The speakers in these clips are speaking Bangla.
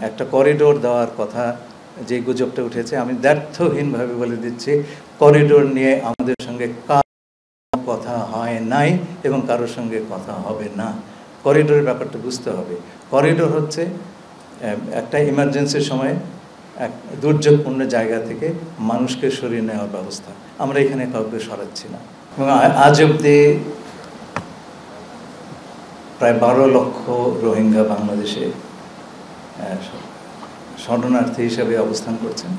একটা করিডোর দেওয়ার কথা যে গুজবটা উঠেছে, আমি দ্ব্যর্থহীনভাবে বলে দিচ্ছি, করিডোর নিয়ে আমাদের সঙ্গে কথা হয় নাই এবং কারোর সঙ্গে কথা হবে না। করিডোরের ব্যাপারটা বুঝতে হবে। করিডোর হচ্ছে একটা ইমার্জেন্সির সময় এক দুর্যোগপূর্ণ জায়গা থেকে মানুষকে সরিয়ে নেওয়ার ব্যবস্থা। আমরা এখানে কাউকে সরাচ্ছি না। এবং আজ অবধি প্রায় 12 লক্ষ রোহিঙ্গা বাংলাদেশে শরণার্থী হিসেবে অবস্থান করছেন।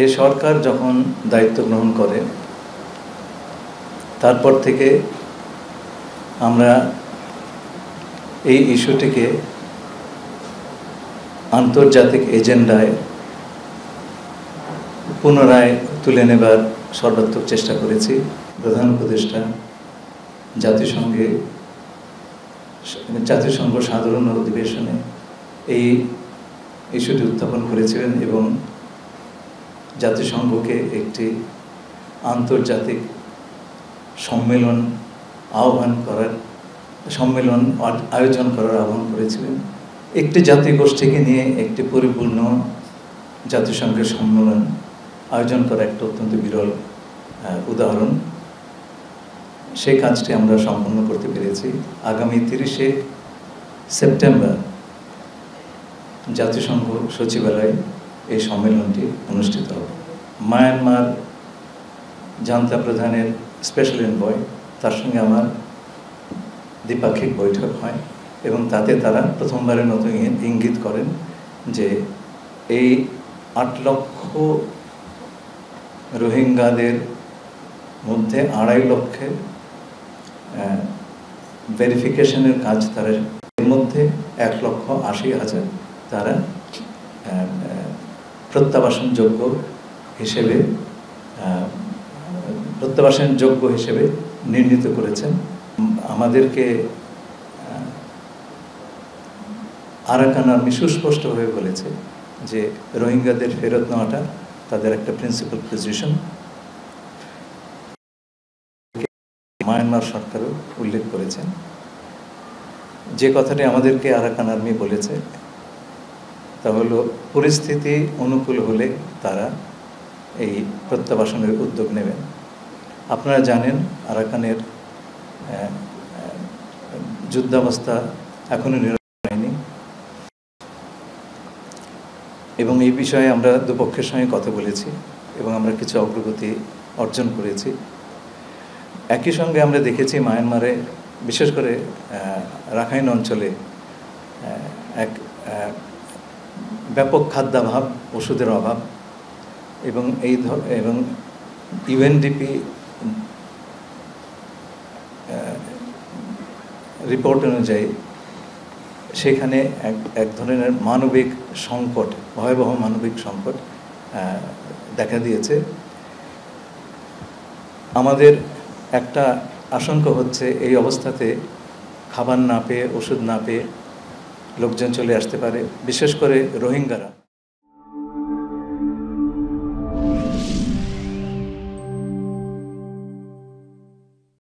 এ সরকার যখন দায়িত্ব গ্রহণ করে তারপর থেকে আমরা এই ইস্যুটিকে আন্তর্জাতিক এজেন্ডায় পুনরায় তুলে নেবার সর্বাত্মক চেষ্টা করেছি। প্রধান উপদেষ্টা জাতিসংঘ সাধারণ অধিবেশনে এই ইস্যুটি উত্থাপন করেছিলেন এবং জাতিসংঘকে একটি আন্তর্জাতিক সম্মেলন আয়োজন করার আহ্বান করেছিলেন। একটি জাতিগোষ্ঠীকে নিয়ে একটি পরিপূর্ণ জাতিসংঘের সম্মেলন আয়োজন করা একটা অত্যন্ত বিরল উদাহরণ। সেই কাজটি আমরা সম্পন্ন করতে পেরেছি। আগামী 30শে সেপ্টেম্বর জাতিসংঘ সচিবালয়ে এই সম্মেলনটি অনুষ্ঠিত হবে। মায়ানমার জান্তা প্রধানের স্পেশাল এনভয়, তার সঙ্গে আমার দ্বিপাক্ষিক বৈঠক হয় এবং তাতে তারা প্রথমবারের মতো ইঙ্গিত করেন যে এই 8 লক্ষ রোহিঙ্গাদের মধ্যে 2.5 লক্ষের ভেরিফিকেশনের কাজ তারা, এর মধ্যে 1,80,000 তারা প্রত্যাবাসনযোগ্য হিসেবে নির্ণীত করেছেন। আমাদেরকে আরাকান আর্মি সুস্পষ্টভাবে বলেছে যে রোহিঙ্গাদের ফেরত নেওয়াটা তাদের একটা প্রিন্সিপাল পজিশন। মায়ানমার সরকারও উল্লেখ করেছেন। যে কথাটি আমাদেরকে আরাকান আর্মি বলেছে তা হলো পরিস্থিতি অনুকূল হলে তারা এই প্রত্যাবাসনের উদ্যোগ নেবেন। আপনারা জানেন আরাকানের যুদ্ধাবস্থা এখনো নিরসন হয়নি এবং এই বিষয়ে আমরা দুপক্ষের সঙ্গে কথা বলেছি এবং আমরা কিছু অগ্রগতি অর্জন করেছি। একই সঙ্গে আমরা দেখেছি মায়ানমারে, বিশেষ করে রাখাইন অঞ্চলে এক ব্যাপক খাদ্যাভাব, ওষুধের অভাব এবং ইউএনডিপি রিপোর্ট অনুযায়ী সেখানে এক ধরনের মানবিক সংকট, ভয়াবহ মানবিক সংকট দেখা দিয়েছে। আমাদের একটা আশঙ্কা হচ্ছে এই অবস্থাতে খাবার না পেয়ে, ওষুধ না পেয়ে লোকজন চলে আসতে পারে, বিশেষ করে রোহিঙ্গারা।